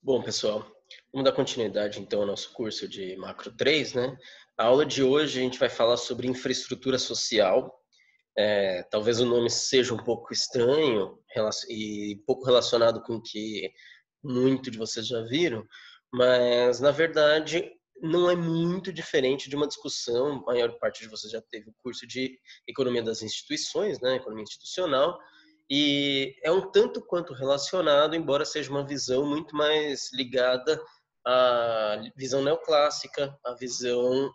Bom, pessoal, vamos dar continuidade então ao nosso curso de Macro 3, né? A aula de hoje a gente vai falar sobre infraestrutura social. Talvez o nome seja um pouco estranho e pouco relacionado com o que muito de vocês já viram, mas na verdade não é muito diferente de uma discussão. A maior parte de vocês já teve o curso de Economia das Instituições, né? Economia institucional, e é um tanto quanto relacionado, embora seja uma visão muito mais ligada à visão neoclássica, à visão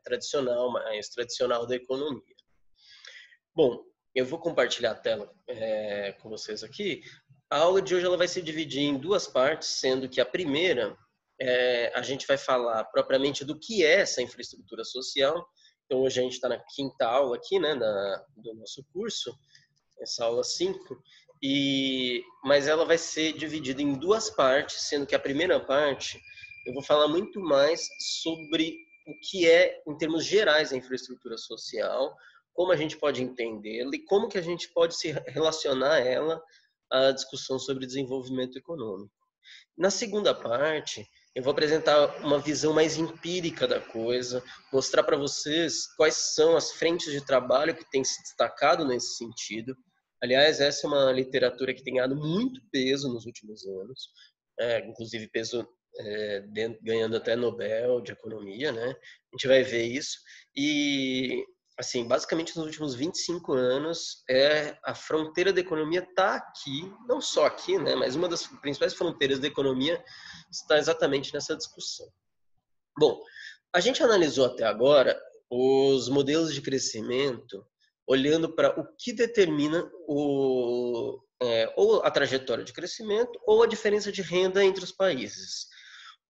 tradicional, mais tradicional da economia. Bom, eu vou compartilhar a tela com vocês aqui. A aula de hoje ela vai se dividir em duas partes, sendo que a primeira a gente vai falar propriamente do que é essa infraestrutura social. Então, hoje a gente está na quinta aula aqui, né, do nosso curso, essa aula 5, mas ela vai ser dividida em duas partes, sendo que a primeira parte eu vou falar muito mais sobre o que é, em termos gerais, a infraestrutura social, como a gente pode entendê-la e como que a gente pode se relacionar a ela à discussão sobre desenvolvimento econômico. Na segunda parte, eu vou apresentar uma visão mais empírica da coisa, mostrar para vocês quais são as frentes de trabalho que têm se destacado nesse sentido. Aliás, essa é uma literatura que tem ganhado muito peso nos últimos anos, inclusive peso ganhando até Nobel de Economia, né? A gente vai ver isso. E, assim, basicamente nos últimos 25 anos, a fronteira da economia está aqui, não só aqui, né? Mas uma das principais fronteiras da economia está exatamente nessa discussão. Bom, a gente analisou até agora os modelos de crescimento olhando para o que determina ou a trajetória de crescimento ou a diferença de renda entre os países.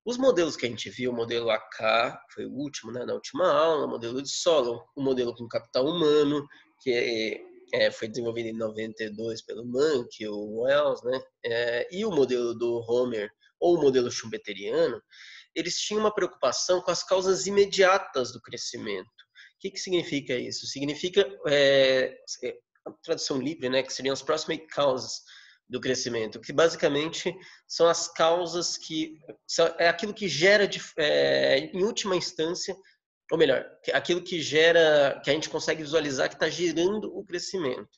Os modelos que a gente viu, o modelo AK, foi o último, né, na última aula, o modelo de Solon, o modelo com capital humano, que foi desenvolvido em 92 pelo Mann, o Wells, né, e o modelo do Homer, ou o modelo schumpeteriano, eles tinham uma preocupação com as causas imediatas do crescimento. O que significa isso? Significa, a tradução livre, né, que seriam as proximate causes do crescimento, que basicamente são as causas que é aquilo que gera, em última instância, ou melhor, aquilo que gera, que a gente consegue visualizar que está gerando o crescimento.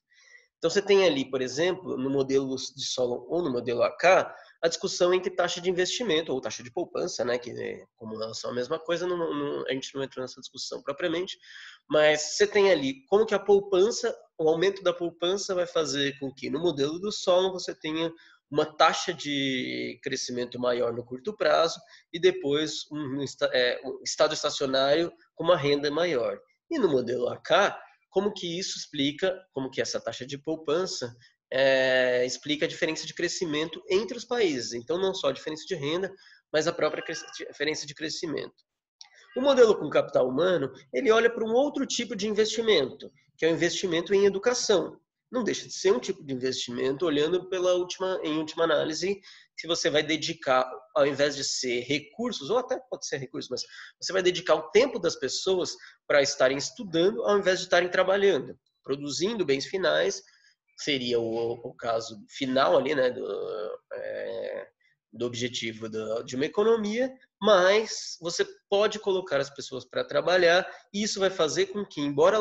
Então você tem ali, por exemplo, no modelo de Solon ou no modelo AK, a discussão entre taxa de investimento ou taxa de poupança, né, que como elas são a mesma coisa, a gente não entra nessa discussão propriamente, mas você tem ali como que a poupança, o aumento da poupança vai fazer com que no modelo do Solon você tenha uma taxa de crescimento maior no curto prazo e depois um estado estacionário com uma renda maior. E no modelo AK, como que isso explica, como que essa taxa de poupança explica a diferença de crescimento entre os países. Então, não só a diferença de renda, mas a própria diferença de crescimento. O modelo com capital humano, ele olha para um outro tipo de investimento, que é o investimento em educação. Não deixa de ser um tipo de investimento, olhando em última análise, se você vai dedicar, ao invés de ser recursos, ou até pode ser recursos, mas você vai dedicar o tempo das pessoas para estarem estudando, ao invés de estarem trabalhando, produzindo bens finais, seria o caso final ali, né, do objetivo de uma economia, mas você pode colocar as pessoas para trabalhar e isso vai fazer com que, embora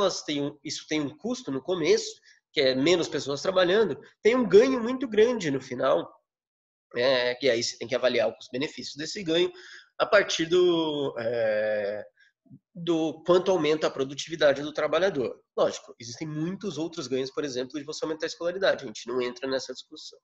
isso tenha um custo no começo, que é menos pessoas trabalhando, tem um ganho muito grande no final, que aí você tem que avaliar o custo-benefício desse ganho a partir do quanto aumenta a produtividade do trabalhador. Lógico, existem muitos outros ganhos, por exemplo, de você aumentar a escolaridade, a gente não entra nessa discussão.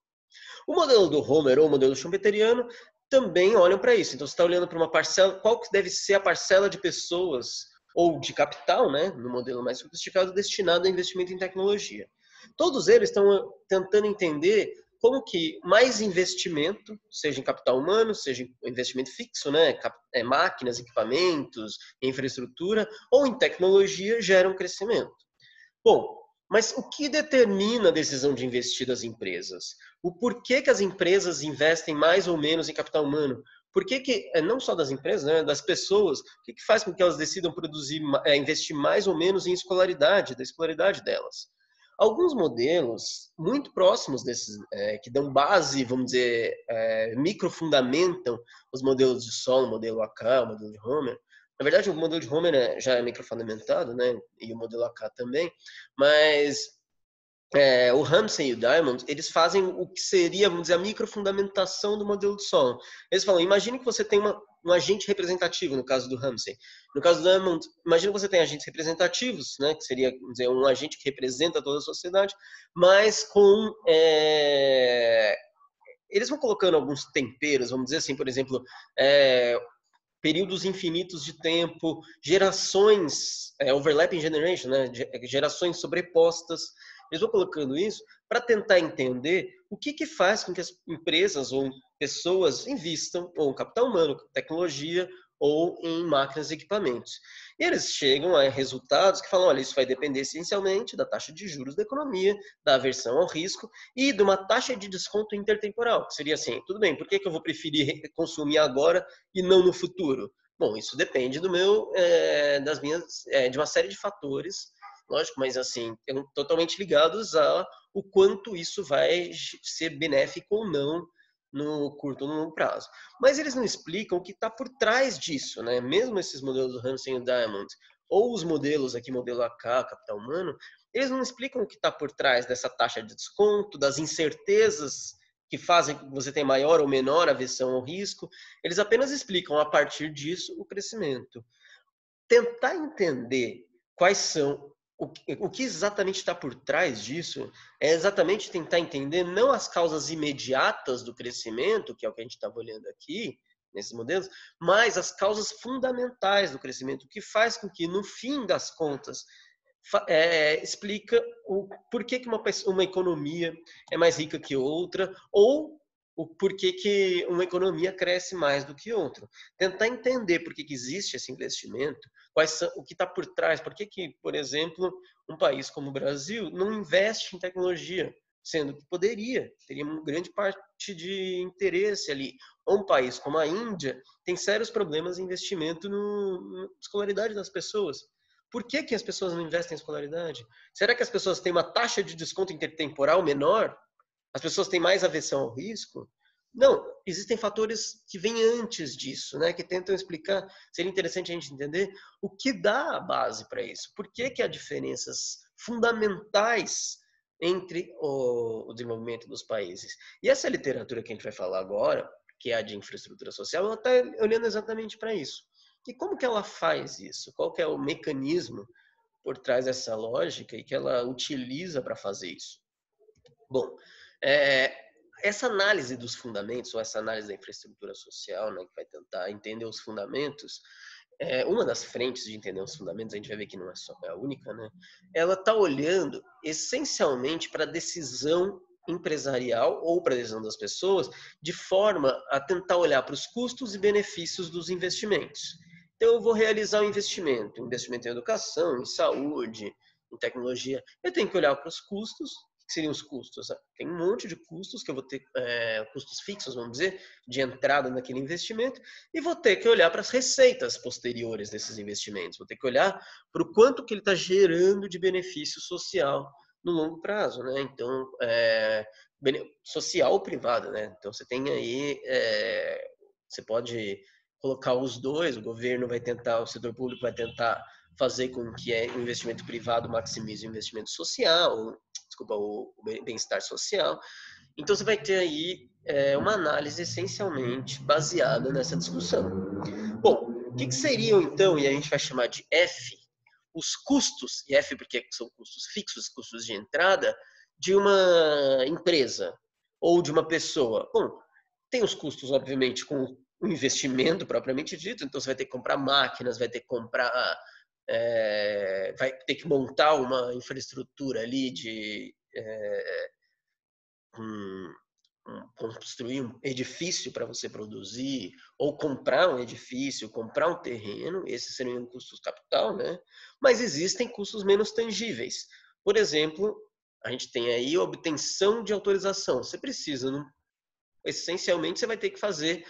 O modelo do Homer ou o modelo schumpeteriano também olham para isso. Então, você está olhando para uma parcela, qual que deve ser a parcela de pessoas ou de capital, né, no modelo mais sofisticado, destinado a investimento em tecnologia. Todos eles estão tentando entender como que mais investimento, seja em capital humano, seja em investimento fixo, né, máquinas, equipamentos, infraestrutura, ou em tecnologia, geram crescimento. Bom, mas o que determina a decisão de investir das empresas? O porquê que as empresas investem mais ou menos em capital humano? Por que não só das empresas, né, das pessoas, o que faz com que elas decidam investir mais ou menos em escolaridade, da escolaridade delas? Alguns modelos muito próximos desses, que dão base, vamos dizer, microfundamentam os modelos de solo, o modelo AK, o modelo de Homer. Na verdade, o modelo de Homer já é microfundamentado, né? E o modelo AK também, mas o Ramsey e o Diamond, eles fazem o que seria, vamos dizer, a microfundamentação do modelo de Solon. Eles falam, imagine que você tem um agente representativo, no caso do Ramsey. No caso do Diamond, imagine que você tem agentes representativos, né, que seria, vamos dizer, um agente que representa toda a sociedade, mas com... eles vão colocando alguns temperos, vamos dizer assim, por exemplo, períodos infinitos de tempo, gerações, overlapping generation, né? Gerações sobrepostas. Eles vão colocando isso para tentar entender o que faz com que as empresas ou pessoas invistam ou em capital humano, tecnologia ou em máquinas e equipamentos. E eles chegam a resultados que falam, olha, isso vai depender essencialmente da taxa de juros da economia, da aversão ao risco e de uma taxa de desconto intertemporal, que seria assim, tudo bem, por que eu vou preferir consumir agora e não no futuro? Bom, isso depende do das minhas, de uma série de fatores, lógico, mas assim, totalmente ligados a o quanto isso vai ser benéfico ou não no curto ou no longo prazo. Mas eles não explicam o que está por trás disso, né? Mesmo esses modelos do Ramsey e Diamond, ou os modelos aqui, modelo AK, capital humano, eles não explicam o que está por trás dessa taxa de desconto, das incertezas que fazem que você tenha maior ou menor aversão ao risco. Eles apenas explicam, a partir disso, o crescimento. Tentar entender quais são o que exatamente está por trás disso é exatamente tentar entender não as causas imediatas do crescimento, que é o que a gente estava olhando aqui, nesses modelos, mas as causas fundamentais do crescimento, o que faz com que, no fim das contas, explica o porquê que uma economia é mais rica que outra, ou o porquê que uma economia cresce mais do que outra. Tentar entender por que existe esse investimento, o que está por trás, por que, por exemplo, um país como o Brasil não investe em tecnologia, sendo que poderia, teria uma grande parte de interesse ali. Ou um país como a Índia tem sérios problemas em investimento na escolaridade das pessoas. Por que as pessoas não investem em escolaridade? Será que as pessoas têm uma taxa de desconto intertemporal menor? As pessoas têm mais aversão ao risco? Não, existem fatores que vêm antes disso, né? Que tentam explicar. Seria interessante a gente entender o que dá a base para isso. Por que há diferenças fundamentais entre o desenvolvimento dos países? E essa literatura que a gente vai falar agora, que é a de infraestrutura social, ela está olhando exatamente para isso. E como que ela faz isso? Qual que é o mecanismo por trás dessa lógica e que ela utiliza para fazer isso? Bom, é, essa análise dos fundamentos, ou essa análise da infraestrutura social, né, que vai tentar entender os fundamentos, uma das frentes de entender os fundamentos, a gente vai ver que não é só a única, né? Ela está olhando essencialmente para a decisão empresarial ou para a decisão das pessoas, de forma a tentar olhar para os custos e benefícios dos investimentos. Então, eu vou realizar um investimento em educação, em saúde, em tecnologia. Eu tenho que olhar para os custos. O que seriam os custos? Tem um monte de custos que eu vou ter, custos fixos, vamos dizer, de entrada naquele investimento, e vou ter que olhar para as receitas posteriores desses investimentos. Vou ter que olhar para o quanto que ele está gerando de benefício social no longo prazo, né? Então, social ou privado, né? Então, você tem aí, você pode colocar os dois, o governo vai tentar, o setor público vai tentar fazer com que o investimento privado maximize o investimento social, desculpa, o bem-estar social. Então você vai ter aí uma análise essencialmente baseada nessa discussão. Bom, o que seriam então, e a gente vai chamar de F, os custos, e F porque são custos fixos, custos de entrada, de uma empresa ou de uma pessoa? Bom, tem os custos, obviamente, com o investimento propriamente dito, então você vai ter que comprar máquinas, vai ter que comprar, vai ter que montar uma infraestrutura ali de construir um edifício para você produzir, ou comprar um edifício, comprar um terreno, esses seriam custos capital, né? Mas existem custos menos tangíveis. Por exemplo, a gente tem aí a obtenção de autorização. Você precisa, essencialmente, você vai ter que fazer,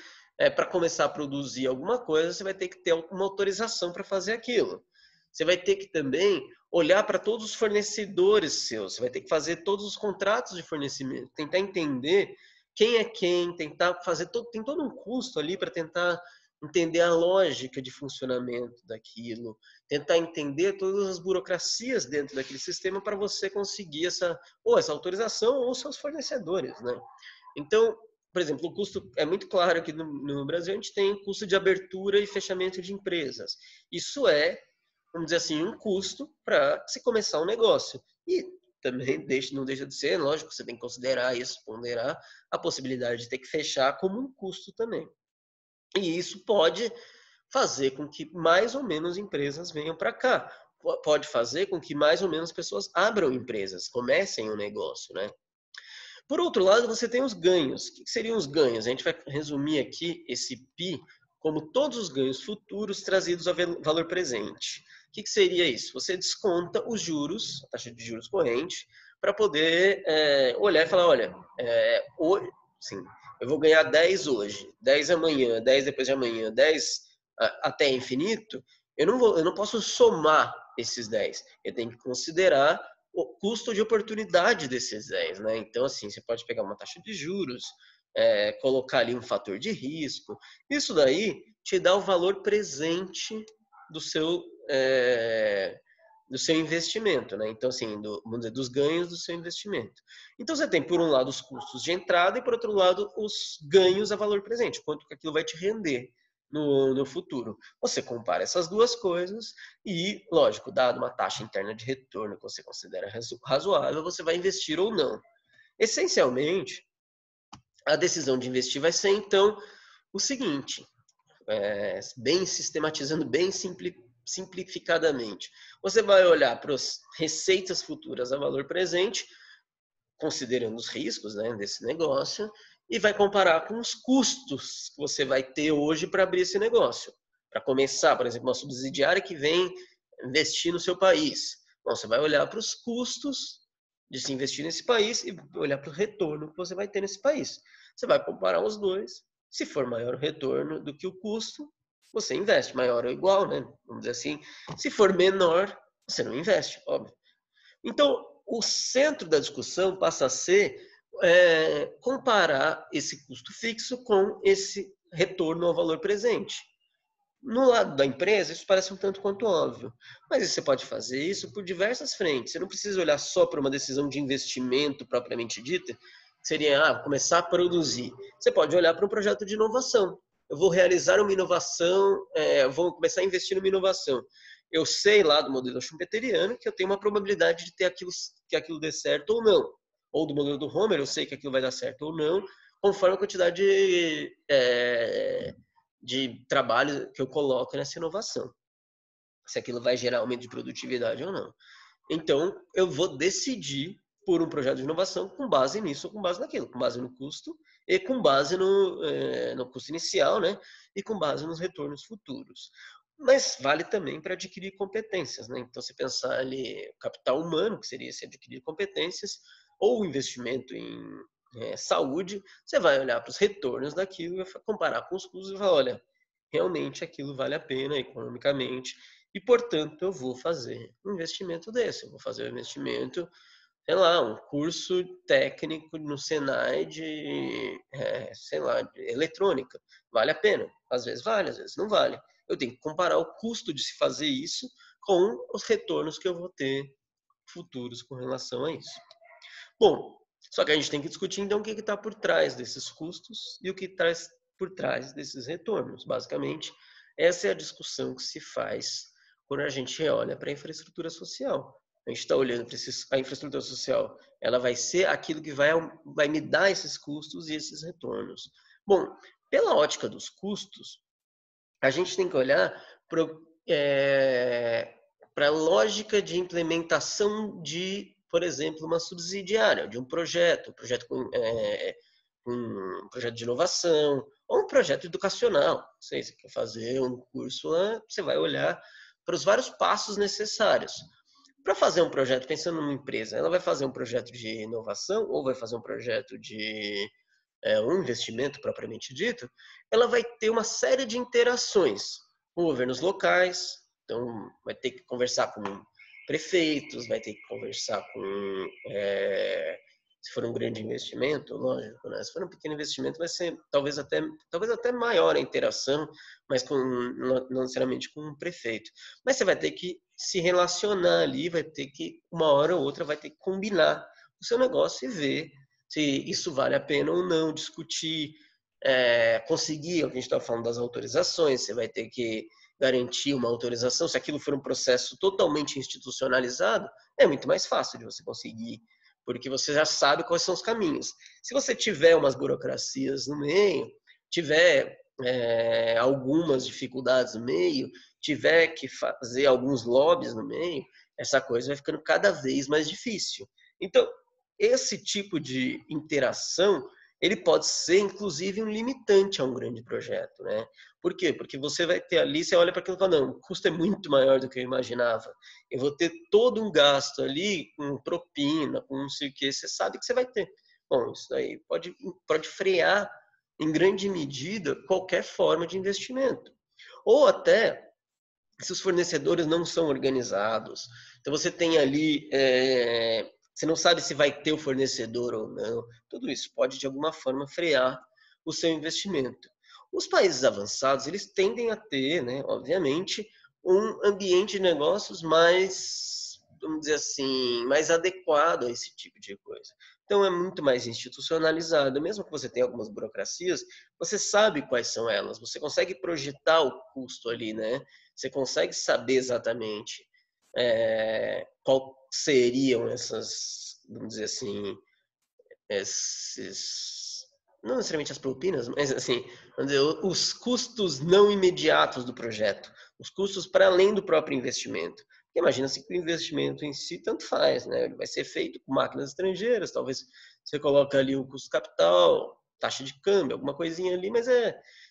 para começar a produzir alguma coisa, você vai ter que ter uma autorização para fazer aquilo. Você vai ter que também olhar para todos os fornecedores seus, você vai ter que fazer todos os contratos de fornecimento, tentar entender quem é quem, tentar fazer todo, tem todo um custo ali para tentar entender a lógica de funcionamento daquilo, tentar entender todas as burocracias dentro daquele sistema para você conseguir essa autorização ou seus fornecedores, né? Então, por exemplo, o custo é muito claro aqui no Brasil, a gente tem custo de abertura e fechamento de empresas. Isso é, vamos dizer assim, um custo para se começar um negócio. E também não deixa de ser, lógico, você tem que considerar isso, ponderar a possibilidade de ter que fechar como um custo também. E isso pode fazer com que mais ou menos empresas venham para cá. Pode fazer com que mais ou menos pessoas abram empresas, comecem um negócio, né? Por outro lado, você tem os ganhos. O que seriam os ganhos? A gente vai resumir aqui esse PI como todos os ganhos futuros trazidos ao valor presente. O que seria isso? Você desconta os juros, a taxa de juros corrente, para poder olhar e falar, olha, hoje, sim, eu vou ganhar 10 hoje, 10 amanhã, 10 depois de amanhã, 10 até infinito, eu não posso somar esses 10. Eu tenho que considerar o custo de oportunidade desses 10, né? Então, assim, você pode pegar uma taxa de juros, colocar ali um fator de risco. Isso daí te dá o valor presente do seu, do seu investimento, né? Então, assim, vamos dizer, dos ganhos do seu investimento. Então, você tem, por um lado, os custos de entrada e, por outro lado, os ganhos a valor presente, quanto que aquilo vai te render no futuro. Você compara essas duas coisas e, lógico, dado uma taxa interna de retorno que você considera razoável, você vai investir ou não. Essencialmente, a decisão de investir vai ser, então, o seguinte, bem sistematizando, bem simplificadamente. Você vai olhar para as receitas futuras a valor presente, considerando os riscos, né, desse negócio, e vai comparar com os custos que você vai ter hoje para abrir esse negócio. Para começar, por exemplo, uma subsidiária que vem investir no seu país. Bom, você vai olhar para os custos de se investir nesse país e olhar para o retorno que você vai ter nesse país. Você vai comparar os dois. Se for maior o retorno do que o custo, você investe. Maior ou igual, né? Vamos dizer assim. Se for menor, você não investe, óbvio. Então, o centro da discussão passa a ser comparar esse custo fixo com esse retorno ao valor presente. No lado da empresa, isso parece um tanto quanto óbvio, mas você pode fazer isso por diversas frentes. Você não precisa olhar só para uma decisão de investimento propriamente dita, que seria começar a produzir. Você pode olhar para um projeto de inovação. Eu vou realizar uma inovação, vou começar a investir numa inovação. Eu sei lá do modelo schumpeteriano que eu tenho uma probabilidade de ter que aquilo dê certo ou não. Ou do modelo do Homer, eu sei que aquilo vai dar certo ou não, conforme a quantidade de trabalho que eu coloco nessa inovação. Se aquilo vai gerar aumento de produtividade ou não. Então, eu vou decidir por um projeto de inovação com base nisso ou com base naquilo, com base no custo e com base no custo inicial, né? E com base nos retornos futuros. Mas vale também para adquirir competências, né? Então, se pensar ali capital humano, que seria se adquirir competências, ou investimento em saúde, você vai olhar para os retornos daquilo, vai comparar com os custos e vai, olha, realmente aquilo vale a pena economicamente e, portanto, eu vou fazer um investimento desse. Eu vou fazer um investimento, sei lá, um curso técnico no Senai sei lá, de eletrônica. Vale a pena? Às vezes vale, às vezes não vale. Eu tenho que comparar o custo de se fazer isso com os retornos que eu vou ter futuros com relação a isso. Bom, só que a gente tem que discutir então o que está por trás desses custos e o que está por trás desses retornos. Basicamente, essa é a discussão que se faz quando a gente olha para a infraestrutura social. A gente está olhando para a infraestrutura social, ela vai ser aquilo que vai me dar esses custos e esses retornos. Bom, pela ótica dos custos, a gente tem que olhar para a lógica de implementação de, por exemplo, uma subsidiária, de um projeto um projeto de inovação, ou um projeto educacional. Não sei, você quer fazer um curso lá, você vai olhar para os vários passos necessários. Para fazer um projeto, pensando numa empresa, ela vai fazer um projeto de inovação ou vai fazer um projeto de um investimento propriamente dito, ela vai ter uma série de interações com governos locais, Então, vai ter que conversar com prefeitos, vai ter que conversar com... se for um grande investimento, lógico, né? Se for um pequeno investimento, vai ser talvez até maior a interação, mas não necessariamente com um prefeito. Mas você vai ter que se relacionar ali, vai ter que, uma hora ou outra, vai ter que combinar o seu negócio e ver se isso vale a pena ou não, discutir, conseguir, o que a gente estava falando das autorizações, você vai ter que garantir uma autorização. Se aquilo for um processo totalmente institucionalizado, é muito mais fácil de você conseguir, porque você já sabe quais são os caminhos. Se você tiver umas burocracias no meio, tiver algumas dificuldades no meio, tiver que fazer alguns lobbies no meio, essa coisa vai ficando cada vez mais difícil. Então, esse tipo de interação, ele pode ser, inclusive, um limitante a um grande projeto, né? Por quê? Porque você vai ter ali, você olha para aquilo e fala, não, o custo é muito maior do que eu imaginava. Eu vou ter todo um gasto ali, com propina, com não sei o que, você sabe que você vai ter. Bom, isso aí pode frear, em grande medida, qualquer forma de investimento. Ou até, se os fornecedores não são organizados, então você tem ali... você não sabe se vai ter o fornecedor ou não. Tudo isso pode, de alguma forma, frear o seu investimento. Os países avançados, eles tendem a ter, né, obviamente, um ambiente de negócios mais, vamos dizer assim, mais adequado a esse tipo de coisa. Então, é muito mais institucionalizado. Mesmo que você tenha algumas burocracias, você sabe quais são elas. Você consegue projetar o custo ali, né? Você consegue saber exatamente qual seriam essas, vamos dizer assim, não necessariamente as propinas, mas assim, vamos dizer, os custos não imediatos do projeto, os custos para além do próprio investimento. Porque imagina-se que o investimento em si tanto faz, né? Ele vai ser feito com máquinas estrangeiras, talvez você coloca ali o custo capital, taxa de câmbio, alguma coisinha ali, mas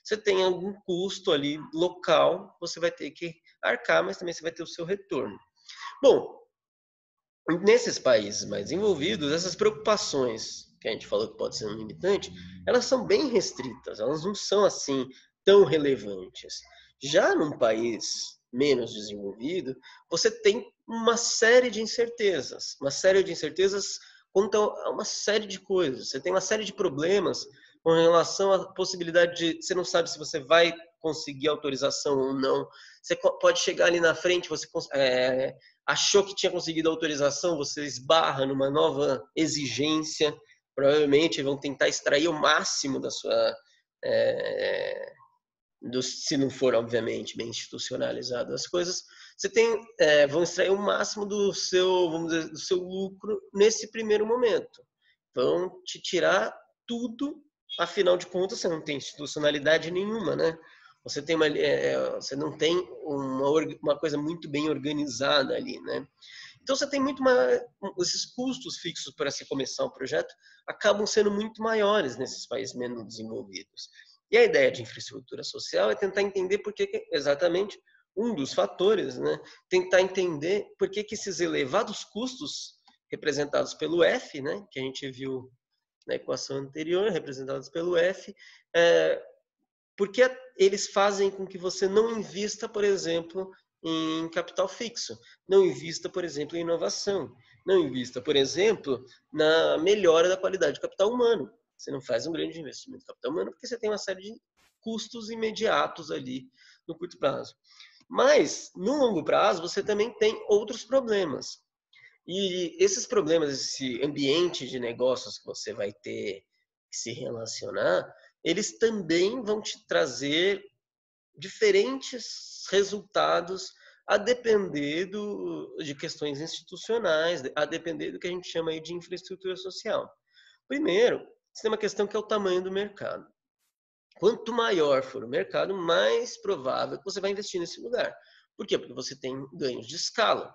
você tem algum custo ali local, você vai ter que arcar, mas também você vai ter o seu retorno. Bom, nesses países mais desenvolvidos, essas preocupações que a gente falou que pode ser um limitante, elas são bem restritas, elas não são assim tão relevantes. Já num país menos desenvolvido, você tem uma série de incertezas quanto a uma série de coisas. Você tem uma série de problemas com relação à possibilidade de... Você não sabe se você vai conseguir autorização ou não. Você pode chegar ali na frente, você achou que tinha conseguido autorização, você esbarra numa nova exigência, provavelmente vão tentar extrair o máximo da sua... se não for, obviamente, bem institucionalizado as coisas, vão extrair o máximo do seu, vamos dizer, do seu lucro nesse primeiro momento. Vão te tirar tudo, afinal de contas, você não tem institucionalidade nenhuma, né? Você não tem uma coisa muito bem organizada ali, né? Então você tem muito mais... Esses custos fixos para se começar um projeto acabam sendo muito maiores nesses países menos desenvolvidos. E a ideia de infraestrutura social é tentar entender por que exatamente um dos fatores, né? Tentar entender por que esses elevados custos representados pelo F, né? Que a gente viu na equação anterior, representados pelo F, porque eles fazem com que você não invista, por exemplo, em capital fixo, não invista, por exemplo, em inovação, não invista, por exemplo, na melhora da qualidade do capital humano. Você não faz um grande investimento em capital humano porque você tem uma série de custos imediatos ali no curto prazo. Mas, no longo prazo, você também tem outros problemas. E esses problemas, esse ambiente de negócios que você vai ter que se relacionar, eles também vão te trazer diferentes resultados a depender de questões institucionais, a depender do que a gente chama aí de infraestrutura social. Primeiro, você tem uma questão que é o tamanho do mercado. Quanto maior for o mercado, mais provável que você vai investir nesse lugar. Por quê? Porque você tem ganhos de escala,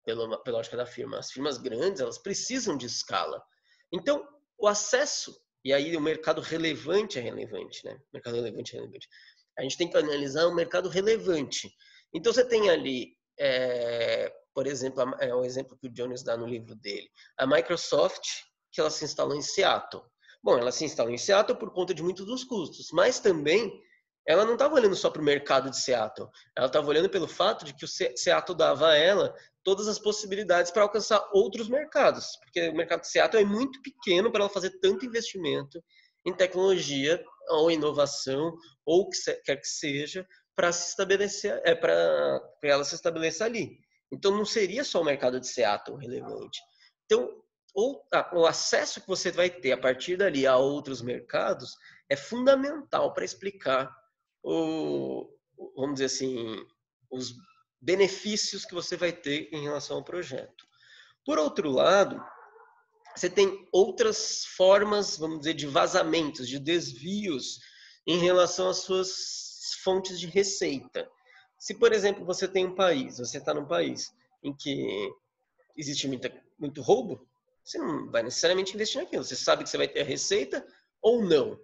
pela lógica da firma. As firmas grandes, elas precisam de escala. Então, o acesso, e aí o mercado relevante é relevante, né? O mercado relevante é relevante. A gente tem que analisar um mercado relevante. Então, você tem ali, por exemplo, é um exemplo que o Jones dá no livro dele, a Microsoft, que ela se instalou em Seattle. Bom, ela se instalou em Seattle por conta de muitos dos custos, mas também ela não estava olhando só para o mercado de Seattle, ela estava olhando pelo fato de que o Seattle dava a ela todas as possibilidades para alcançar outros mercados, porque o mercado de Seattle é muito pequeno para ela fazer tanto investimento em tecnologia ou inovação ou o que quer que seja para se estabelecer, para ela se estabelecer ali. Então não seria só o mercado de Seattle relevante. Então o acesso que você vai ter a partir dali a outros mercados é fundamental para explicar vamos dizer assim, os benefícios que você vai ter em relação ao projeto. Por outro lado, você tem outras formas, vamos dizer, de vazamentos, de desvios em relação às suas fontes de receita. Se, por exemplo, você tem um país, você está num país em que existe muito roubo, você não vai necessariamente investir naquilo. Você sabe que você vai ter a receita ou não.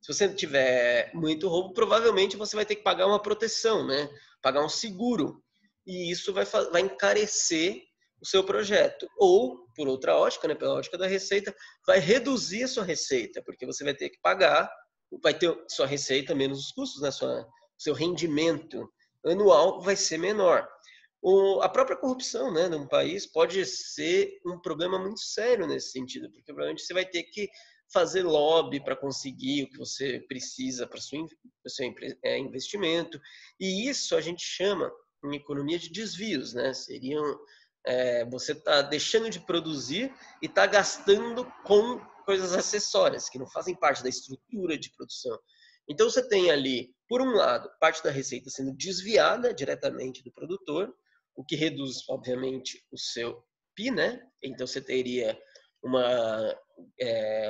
Se você tiver muito roubo, provavelmente você vai ter que pagar uma proteção, né? Pagar um seguro. E isso vai encarecer o seu projeto. Ou, por outra ótica, né, pela ótica da receita, vai reduzir a sua receita, porque você vai ter que pagar, vai ter sua receita menos os custos, né? Seu rendimento anual vai ser menor. A própria corrupção, né, num país pode ser um problema muito sério nesse sentido, porque provavelmente você vai ter que fazer lobby para conseguir o que você precisa para o seu investimento. E isso a gente chama em economia de desvios, né? Você está deixando de produzir e está gastando com coisas acessórias, que não fazem parte da estrutura de produção. Então você tem ali, por um lado, parte da receita sendo desviada diretamente do produtor, o que reduz, obviamente, o seu PI, né? Então você teria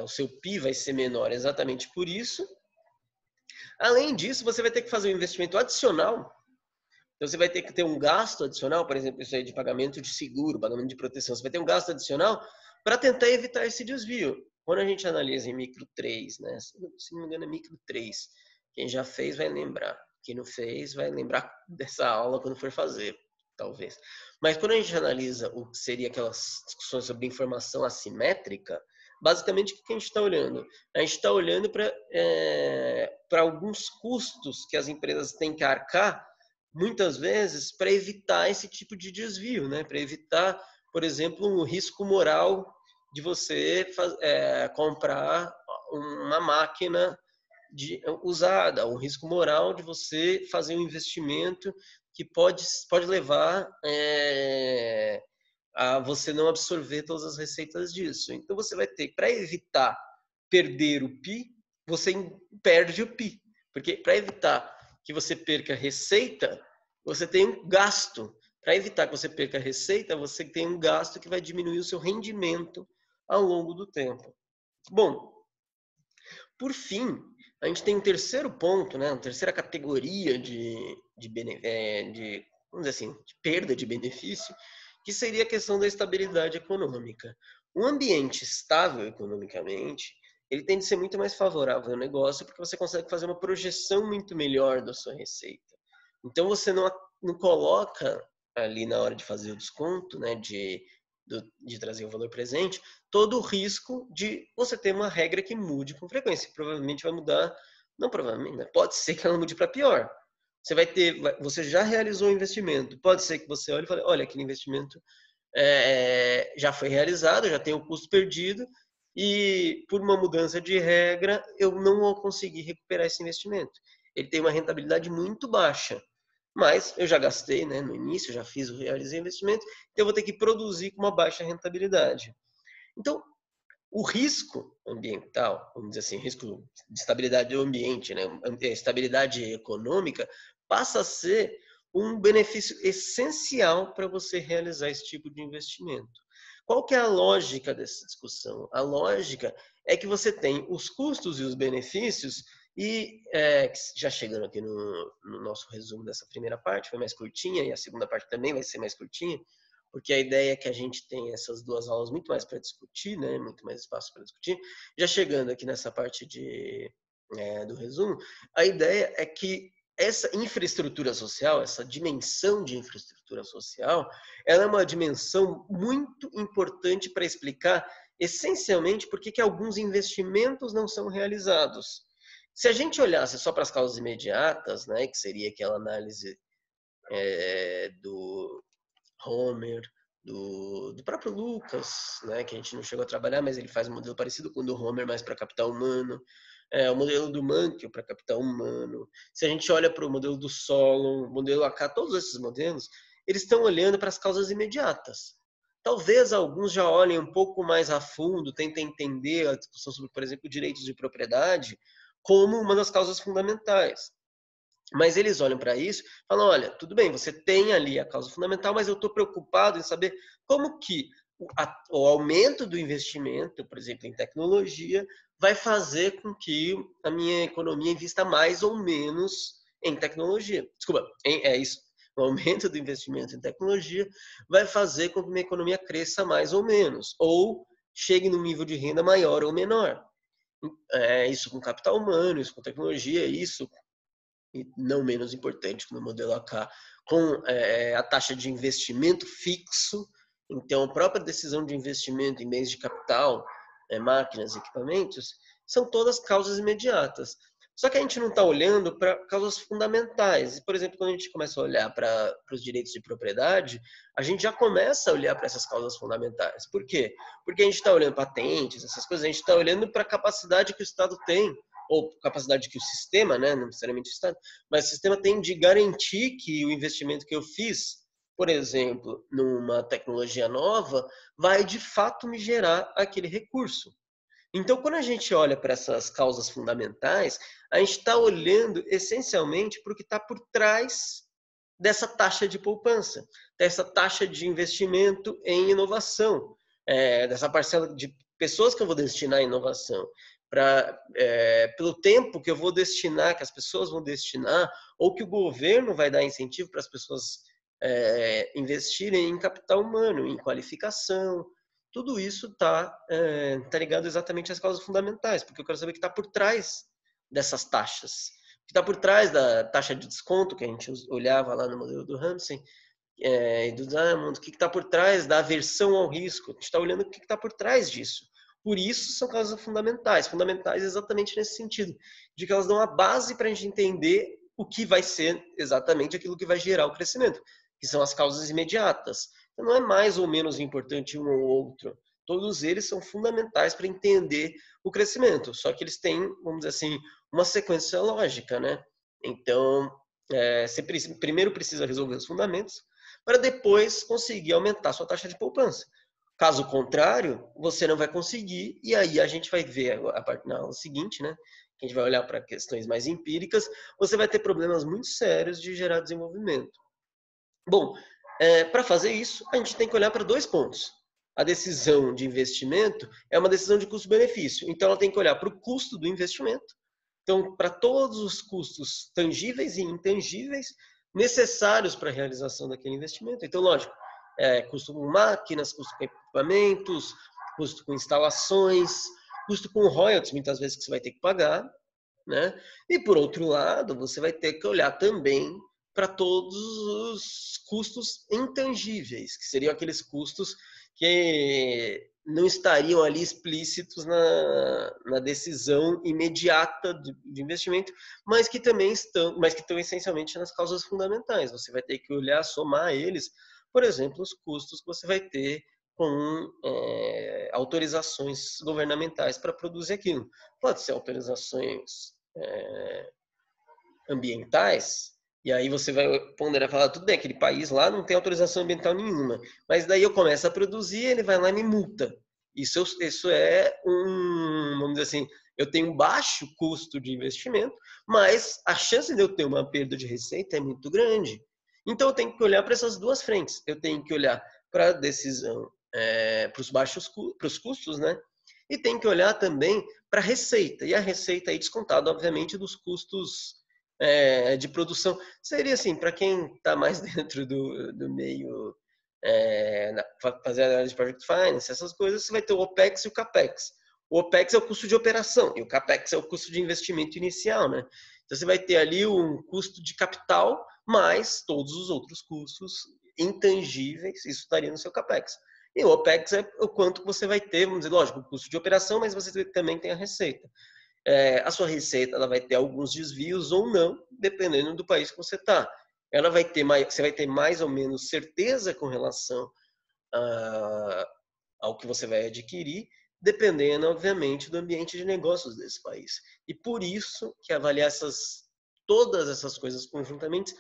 o seu PI vai ser menor exatamente por isso. Além disso, você vai ter que fazer um investimento adicional. Então, você vai ter que ter um gasto adicional, por exemplo, isso aí de pagamento de seguro, pagamento de proteção. Você vai ter um gasto adicional para tentar evitar esse desvio. Quando a gente analisa em micro 3, né? Se não me engano, é micro 3. Quem já fez vai lembrar. Quem não fez vai lembrar dessa aula quando for fazer, talvez. Mas quando a gente analisa o que seria aquelas discussões sobre informação assimétrica, basicamente, o que a gente está olhando? A gente está olhando para alguns custos que as empresas têm que arcar, muitas vezes, para evitar esse tipo de desvio, né? Para evitar, por exemplo, o risco moral de você comprar uma máquina usada, o risco moral de você fazer um investimento que pode levar a você não absorver todas as receitas disso. Então, você vai ter, para evitar perder o PI, você perde o PI. Porque para evitar que você perca receita, você tem um gasto. Para evitar que você perca receita, você tem um gasto que vai diminuir o seu rendimento ao longo do tempo. Bom, por fim, a gente tem um terceiro ponto, né, uma terceira categoria vamos dizer assim, de perda de benefício, que seria a questão da estabilidade econômica. Um ambiente estável economicamente, ele tende a ser muito mais favorável ao negócio, porque você consegue fazer uma projeção muito melhor da sua receita. Então, você não coloca ali na hora de fazer o desconto, né, de trazer o valor presente, todo o risco de você ter uma regra que mude com frequência. Provavelmente vai mudar, não provavelmente, né? Pode ser que ela mude para pior. Você já realizou o investimento. Pode ser que você olhe e fale, olha, aquele investimento já foi realizado, já tem o custo perdido, e por uma mudança de regra, eu não vou conseguir recuperar esse investimento. Ele tem uma rentabilidade muito baixa, mas eu já gastei, né, no início, já realizei o investimento, então eu vou ter que produzir com uma baixa rentabilidade. Então, o risco ambiental, vamos dizer assim, risco de estabilidade do ambiente, né, estabilidade econômica, passa a ser um benefício essencial para você realizar esse tipo de investimento. Qual que é a lógica dessa discussão? A lógica é que você tem os custos e os benefícios e já chegando aqui no nosso resumo dessa primeira parte, foi mais curtinha e a segunda parte também vai ser mais curtinha, porque a ideia é que a gente tem essas duas aulas muito mais para discutir, né? Muito mais espaço para discutir. Já chegando aqui nessa parte do resumo, a ideia é que essa infraestrutura social, essa dimensão de infraestrutura social, ela é uma dimensão muito importante para explicar essencialmente por que alguns investimentos não são realizados. Se a gente olhasse só para as causas imediatas, né, que seria aquela análise do Homer, do próprio Lucas, né, que a gente não chegou a trabalhar, mas ele faz um modelo parecido com o do Homer, mais para capital humano. O modelo do Mankell para capital humano. Se a gente olha para o modelo do Solon, o modelo AK, todos esses modelos, eles estão olhando para as causas imediatas. Talvez alguns já olhem um pouco mais a fundo, tentem entender a discussão sobre, por exemplo, direitos de propriedade como uma das causas fundamentais. Mas eles olham para isso e falam, olha, tudo bem, você tem ali a causa fundamental, mas eu estou preocupado em saber como que o aumento do investimento, por exemplo, em tecnologia, vai fazer com que a minha economia invista mais ou menos em tecnologia. Desculpa, é isso. O aumento do investimento em tecnologia vai fazer com que a minha economia cresça mais ou menos, ou chegue num nível de renda maior ou menor. Isso com capital humano, isso com tecnologia, isso e não menos importante no modelo AK, com a taxa de investimento fixo. Então, a própria decisão de investimento em bens de capital, máquinas, equipamentos, são todas causas imediatas. Só que a gente não está olhando para causas fundamentais. Por exemplo, quando a gente começa a olhar para os direitos de propriedade, a gente já começa a olhar para essas causas fundamentais. Por quê? Porque a gente está olhando patentes, essas coisas, a gente está olhando para a capacidade que o Estado tem, ou capacidade que o sistema, né, não necessariamente o Estado, mas o sistema tem de garantir que o investimento que eu fiz, por exemplo, numa tecnologia nova, vai de fato me gerar aquele recurso. Então, quando a gente olha para essas causas fundamentais, a gente está olhando essencialmente para o que está por trás dessa taxa de poupança, dessa taxa de investimento em inovação, dessa parcela de pessoas que eu vou destinar à inovação, pelo tempo que eu vou destinar, que as pessoas vão destinar, ou que o governo vai dar incentivo para as pessoas investirem em capital humano, em qualificação. Tudo isso está ligado exatamente às causas fundamentais, porque eu quero saber o que está por trás dessas taxas. O que está por trás da taxa de desconto, que a gente olhava lá no modelo do Ramsey e do Diamond, o que está por trás da aversão ao risco. A gente está olhando o que está por trás disso. Por isso são causas fundamentais exatamente nesse sentido, de que elas dão a base para a gente entender o que vai ser exatamente aquilo que vai gerar o crescimento, que são as causas imediatas. Então, não é mais ou menos importante um ou outro. Todos eles são fundamentais para entender o crescimento, só que eles têm, vamos dizer assim, uma sequência lógica, né? Então, você primeiro precisa resolver os fundamentos para depois conseguir aumentar sua taxa de poupança. Caso contrário, você não vai conseguir, e aí a gente vai ver na aula seguinte, né? Que a gente vai olhar para questões mais empíricas, você vai ter problemas muito sérios de gerar desenvolvimento. Bom, para fazer isso, a gente tem que olhar para dois pontos. A decisão de investimento é uma decisão de custo-benefício, então ela tem que olhar para o custo do investimento, então para todos os custos tangíveis e intangíveis necessários para a realização daquele investimento. Então, lógico, custo com máquinas, custo com equipamentos, custo com instalações, custo com royalties, muitas vezes que você vai ter que pagar, né? E por outro lado, você vai ter que olhar também para todos os custos intangíveis, que seriam aqueles custos que não estariam ali explícitos na decisão imediata de investimento, mas que também estão essencialmente nas causas fundamentais. Você vai ter que olhar, somar eles, por exemplo, os custos que você vai ter com autorizações governamentais para produzir aquilo. Pode ser autorizações ambientais, e aí você vai ponderar e falar, tudo bem, aquele país lá não tem autorização ambiental nenhuma, mas daí eu começo a produzir, ele vai lá e me multa. Isso é vamos dizer assim, eu tenho um baixo custo de investimento, mas a chance de eu ter uma perda de receita é muito grande. Então eu tenho que olhar para essas duas frentes. Eu tenho que olhar para a decisão, para os custos, né? E tem que olhar também para a receita. E a receita aí descontada, obviamente, dos custos de produção. Seria assim, para quem está mais dentro do meio, fazer análise de Project Finance, essas coisas, você vai ter o OPEX e o CAPEX. O OPEX é o custo de operação e o CAPEX é o custo de investimento inicial, né? Então você vai ter ali um custo de capital mais todos os outros custos intangíveis, isso estaria no seu CAPEX. E o OPEX é o quanto você vai ter, vamos dizer, lógico, o custo de operação, mas você também tem a receita. a sua receita ela vai ter alguns desvios ou não, dependendo do país que você está. Você vai ter mais ou menos certeza com relação ao que você vai adquirir, dependendo, obviamente, do ambiente de negócios desse país. E por isso que avaliar todas essas coisas conjuntamente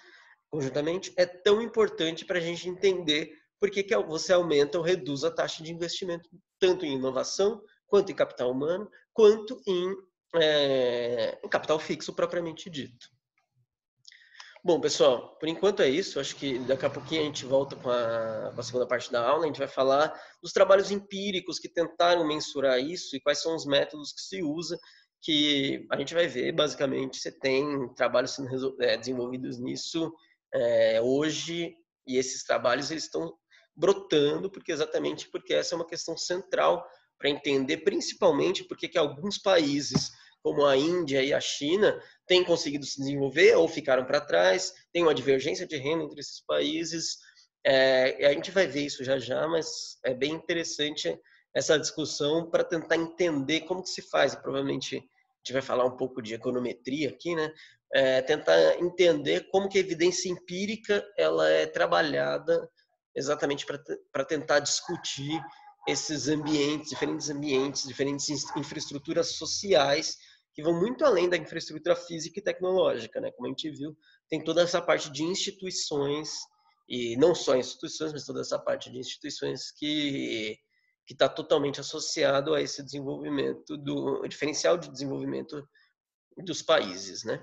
é tão importante para a gente entender por que você aumenta ou reduz a taxa de investimento, tanto em inovação, quanto em capital humano, quanto em capital fixo propriamente dito. Bom, pessoal, por enquanto é isso. Acho que daqui a pouquinho a gente volta com a segunda parte da aula. A gente vai falar dos trabalhos empíricos que tentaram mensurar isso e quais são os métodos que se usa, que a gente vai ver, basicamente, você tem trabalhos sendo desenvolvidos nisso hoje, e esses trabalhos eles estão brotando exatamente porque essa é uma questão central para entender, principalmente, porque que alguns países, como a Índia e a China, têm conseguido se desenvolver ou ficaram para trás, tem uma divergência de renda entre esses países. A gente vai ver isso já já, mas é bem interessante essa discussão para tentar entender como que se faz. E provavelmente a gente vai falar um pouco de econometria aqui, né? Tentar entender como que a evidência empírica ela é trabalhada exatamente para tentar discutir esses ambientes, diferentes infraestruturas sociais que vão muito além da infraestrutura física e tecnológica, né? Como a gente viu, tem toda essa parte de instituições, e não só instituições, mas toda essa parte de instituições que está totalmente associado a esse desenvolvimento, do diferencial de desenvolvimento dos países, né?